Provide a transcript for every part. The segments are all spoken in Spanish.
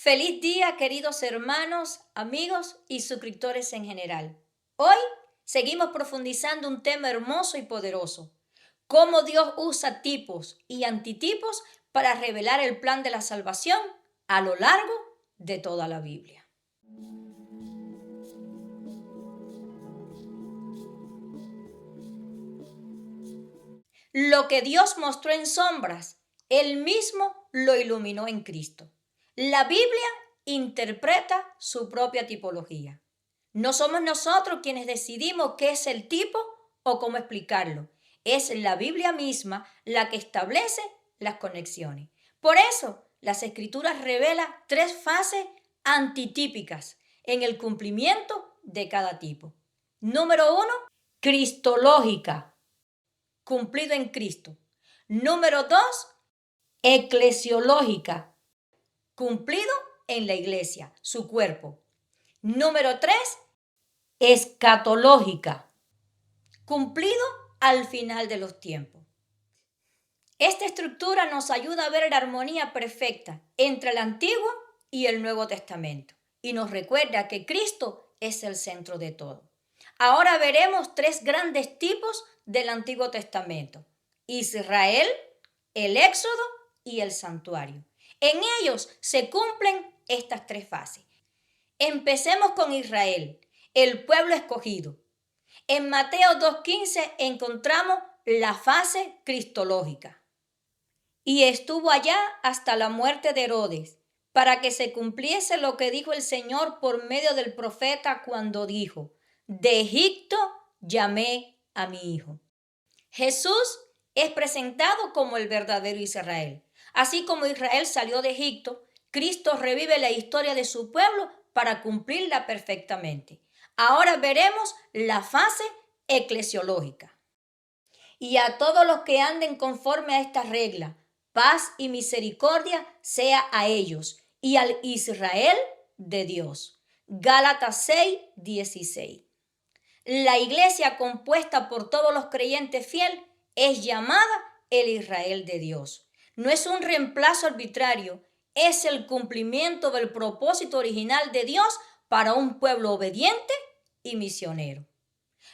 Feliz día, queridos hermanos, amigos y suscriptores en general. Hoy seguimos profundizando un tema hermoso y poderoso: cómo Dios usa tipos y antitipos para revelar el plan de la salvación a lo largo de toda la Biblia. Lo que Dios mostró en sombras, Él mismo lo iluminó en Cristo. La Biblia interpreta su propia tipología. No somos nosotros quienes decidimos qué es el tipo o cómo explicarlo. Es la Biblia misma la que establece las conexiones. Por eso, las Escrituras revelan tres fases antitípicas en el cumplimiento de cada tipo. Número 1, cristológica, cumplido en Cristo. Número 2, eclesiológica, cumplido en la iglesia, su cuerpo. Número 3, escatológica, cumplido al final de los tiempos. Esta estructura nos ayuda a ver la armonía perfecta entre el Antiguo y el Nuevo Testamento y nos recuerda que Cristo es el centro de todo. Ahora veremos tres grandes tipos del Antiguo Testamento: Israel, el Éxodo y el santuario. En ellos se cumplen estas tres fases. Empecemos con Israel, el pueblo escogido. En Mateo 2:15 encontramos la fase cristológica. Y estuvo allá hasta la muerte de Herodes, para que se cumpliese lo que dijo el Señor por medio del profeta cuando dijo: de Egipto llamé a mi hijo. Jesús es presentado como el verdadero Israel. Así como Israel salió de Egipto, Cristo revive la historia de su pueblo para cumplirla perfectamente. Ahora veremos la fase eclesiológica. Y a todos los que anden conforme a esta regla, paz y misericordia sea a ellos y al Israel de Dios. Gálatas 6:16. La iglesia, compuesta por todos los creyentes fieles, es llamada el Israel de Dios. No es un reemplazo arbitrario, es el cumplimiento del propósito original de Dios para un pueblo obediente y misionero.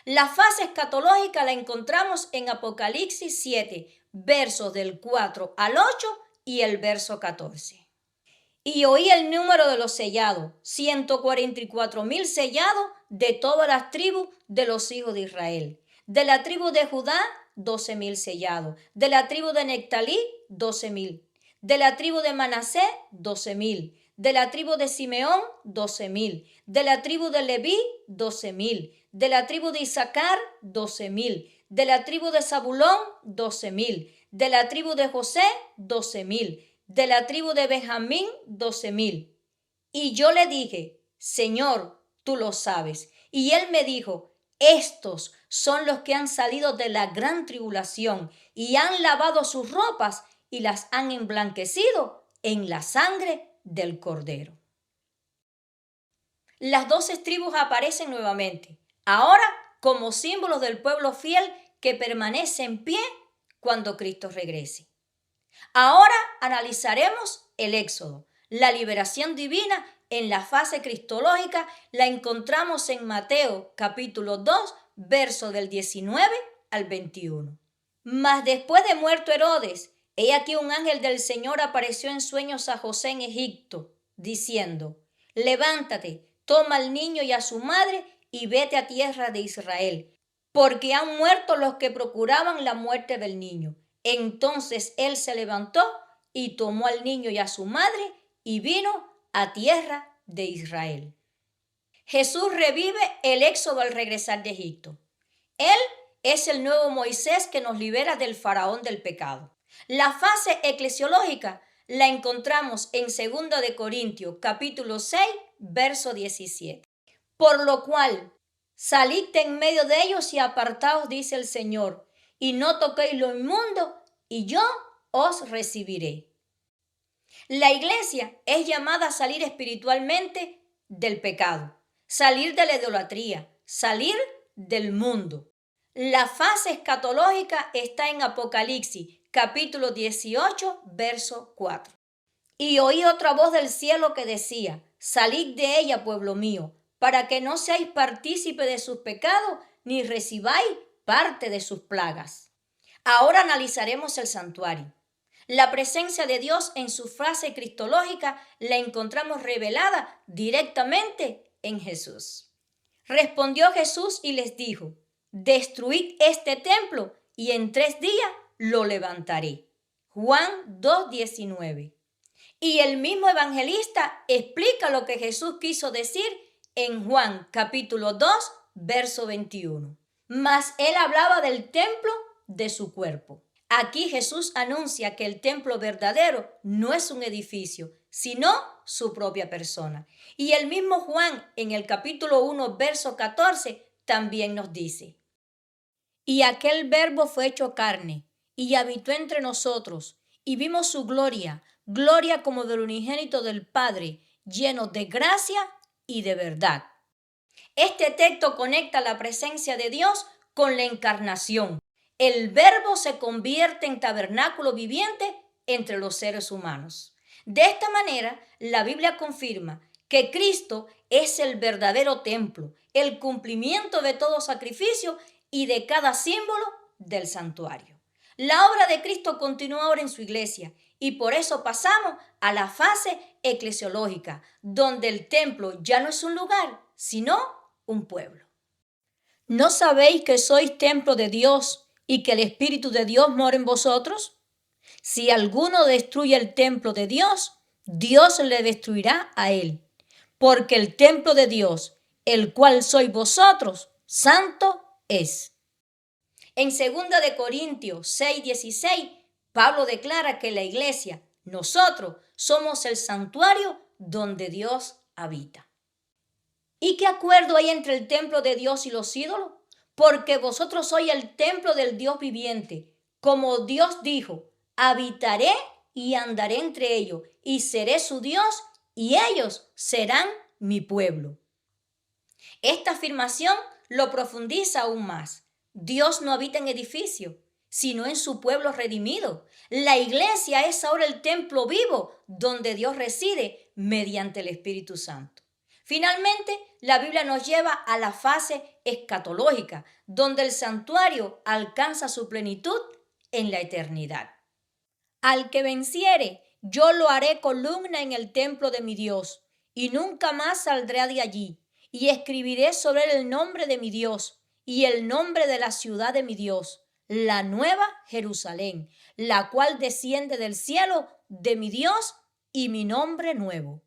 La fase escatológica la encontramos en Apocalipsis 7, versos del 4 al 8 y el verso 14. Y oí el número de los sellados, 144,000 sellados de todas las tribus de los hijos de Israel. De la tribu de Judá, 12,000 sellados. De la tribu de Nectalí, 12,000. De la tribu de Manasés, 12,000. De la tribu de Simeón, 12,000. De la tribu de Leví, 12,000. De la tribu de Isaacar, 12,000. De la tribu de Zabulón, 12,000. De la tribu de José, 12,000. De la tribu de Benjamín, 12,000. Y yo le dije: Señor, tú lo sabes. Y él me dijo: estos son los que han salido de la gran tribulación y han lavado sus ropas y las han emblanquecido en la sangre del Cordero. Las 12 tribus aparecen nuevamente, ahora como símbolos del pueblo fiel que permanece en pie cuando Cristo regrese. Ahora analizaremos el Éxodo. La liberación divina en la fase cristológica la encontramos en Mateo capítulo 2, verso del 19 al 21. Mas después de muerto Herodes, he aquí un ángel del Señor apareció en sueños a José en Egipto, diciendo: levántate, toma al niño y a su madre y vete a tierra de Israel, porque han muerto los que procuraban la muerte del niño. Entonces él se levantó y tomó al niño y a su madre y vino a tierra de Israel. Jesús revive el éxodo al regresar de Egipto. Él es el nuevo Moisés que nos libera del faraón del pecado. La fase eclesiológica la encontramos en 2 de Corintios capítulo 6, verso 17. Por lo cual, salid en medio de ellos y apartaos, dice el Señor, y no toquéis lo inmundo, y yo os recibiré. La iglesia es llamada a salir espiritualmente del pecado, salir de la idolatría, salir del mundo. La fase escatológica está en Apocalipsis, capítulo 18, verso 4. Y oí otra voz del cielo que decía: salid de ella, pueblo mío, para que no seáis partícipe de sus pecados, ni recibáis parte de sus plagas. Ahora analizaremos el santuario. La presencia de Dios en su fase cristológica la encontramos revelada directamente en Jesús. Respondió Jesús y les dijo: destruid este templo y en 3 días lo levantaré. Juan 2:19. Y el mismo evangelista explica lo que Jesús quiso decir en Juan capítulo 2, verso 21. Mas él hablaba del templo de su cuerpo. Aquí Jesús anuncia que el templo verdadero no es un edificio, sino su propia persona. Y el mismo Juan en el capítulo 1, verso 14, también nos dice: y aquel verbo fue hecho carne, y habitó entre nosotros, y vimos su gloria, gloria como del unigénito del Padre, lleno de gracia y de verdad. Este texto conecta la presencia de Dios con la encarnación. El Verbo se convierte en tabernáculo viviente entre los seres humanos. De esta manera, la Biblia confirma que Cristo es el verdadero templo, el cumplimiento de todo sacrificio y de cada símbolo del santuario. La obra de Cristo continúa ahora en su iglesia y por eso pasamos a la fase eclesiológica, donde el templo ya no es un lugar, sino un pueblo. ¿No sabéis que sois templo de Dios y que el Espíritu de Dios mora en vosotros? Si alguno destruye el templo de Dios, Dios le destruirá a él, porque el templo de Dios, el cual sois vosotros, santo es. En 2 Corintios 6:16, Pablo declara que la iglesia, nosotros, somos el santuario donde Dios habita. ¿Y qué acuerdo hay entre el templo de Dios y los ídolos? Porque vosotros sois el templo del Dios viviente. Como Dios dijo: habitaré y andaré entre ellos, y seré su Dios, y ellos serán mi pueblo. Esta afirmación lo profundiza aún más. Dios no habita en edificios, sino en su pueblo redimido. La iglesia es ahora el templo vivo donde Dios reside mediante el Espíritu Santo. Finalmente, la Biblia nos lleva a la fase escatológica, donde el santuario alcanza su plenitud en la eternidad. Al que venciere, yo lo haré columna en el templo de mi Dios, y nunca más saldré de allí, y escribiré sobre él el nombre de mi Dios, y el nombre de la ciudad de mi Dios, la nueva Jerusalén, la cual desciende del cielo de mi Dios, y mi nombre nuevo.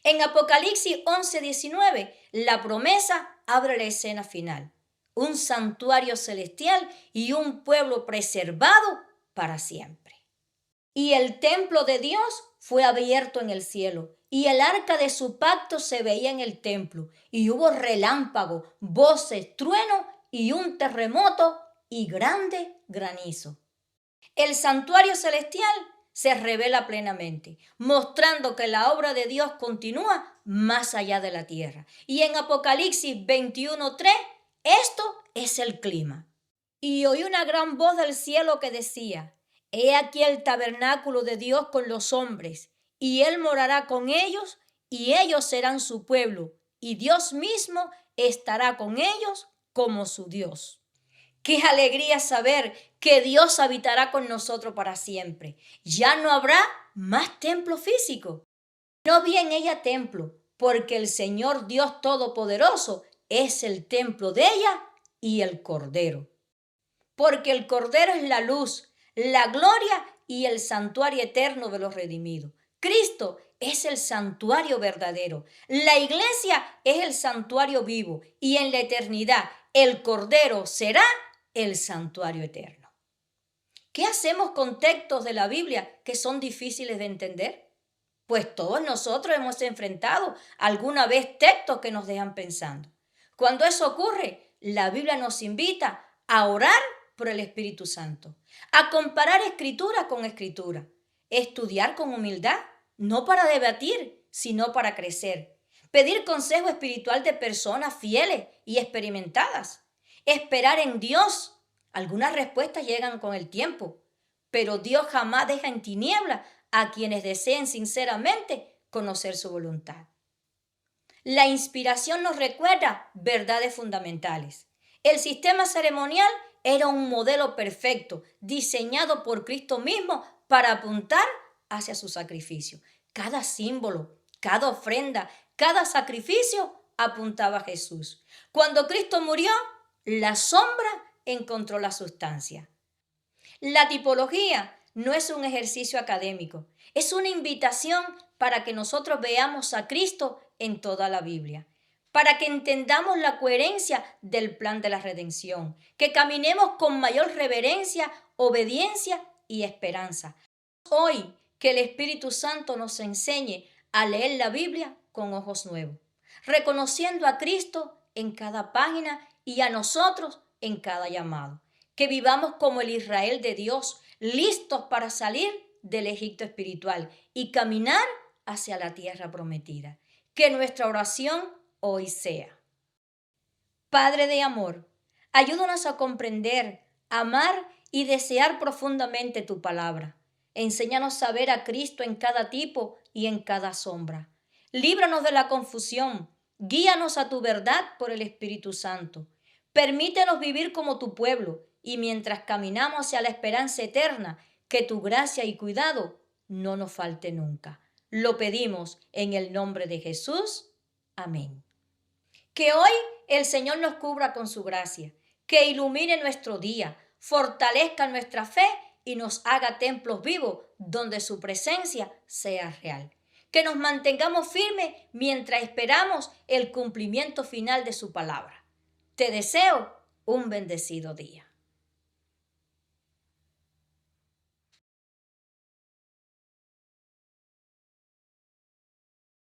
En Apocalipsis 11:19, la promesa abre la escena final: un santuario celestial y un pueblo preservado para siempre. Y el templo de Dios fue abierto en el cielo, y el arca de su pacto se veía en el templo, y hubo relámpagos, voces, truenos y un terremoto y grande granizo. El santuario celestial se revela plenamente, mostrando que la obra de Dios continúa más allá de la tierra. Y en Apocalipsis 21:3, esto es el clima. Y oí una gran voz del cielo que decía: he aquí el tabernáculo de Dios con los hombres, y él morará con ellos, y ellos serán su pueblo, y Dios mismo estará con ellos como su Dios. Qué alegría saber que Dios habitará con nosotros para siempre. Ya no habrá más templo físico. No vi en ella templo, porque el Señor Dios Todopoderoso es el templo de ella y el Cordero. Porque el Cordero es la luz, la gloria y el santuario eterno de los redimidos. Cristo es el santuario verdadero. La iglesia es el santuario vivo, y en la eternidad el Cordero será el santuario eterno. ¿Qué hacemos con textos de la Biblia que son difíciles de entender? Pues todos nosotros hemos enfrentado alguna vez textos que nos dejan pensando. Cuando eso ocurre, la Biblia nos invita a orar por el Espíritu Santo, a comparar escritura con escritura, estudiar con humildad, no para debatir, sino para crecer, pedir consejo espiritual de personas fieles y experimentadas, esperar en Dios. Algunas respuestas llegan con el tiempo, pero Dios jamás deja en tinieblas a quienes deseen sinceramente conocer su voluntad. La inspiración nos recuerda verdades fundamentales. El sistema ceremonial era un modelo perfecto, diseñado por Cristo mismo para apuntar hacia su sacrificio. Cada símbolo, cada ofrenda, cada sacrificio apuntaba a Jesús. Cuando Cristo murió, la sombra encontró la sustancia. La tipología no es un ejercicio académico, es una invitación para que nosotros veamos a Cristo en toda la Biblia, para que entendamos la coherencia del plan de la redención, que caminemos con mayor reverencia, obediencia y esperanza. Hoy que el Espíritu Santo nos enseñe a leer la Biblia con ojos nuevos, reconociendo a Cristo en cada página y a nosotros en cada llamado. Que vivamos como el Israel de Dios, listos para salir del Egipto espiritual y caminar hacia la tierra prometida. Que nuestra oración hoy sea: Padre de amor, ayúdanos a comprender, amar y desear profundamente tu palabra. Enséñanos a ver a Cristo en cada tipo y en cada sombra. Líbranos de la confusión. Guíanos a tu verdad por el Espíritu Santo. Permítenos vivir como tu pueblo y mientras caminamos hacia la esperanza eterna, que tu gracia y cuidado no nos falte nunca. Lo pedimos en el nombre de Jesús. Amén. Que hoy el Señor nos cubra con su gracia, que ilumine nuestro día, fortalezca nuestra fe y nos haga templos vivos donde su presencia sea real. Que nos mantengamos firmes mientras esperamos el cumplimiento final de su palabra. Te deseo un bendecido día.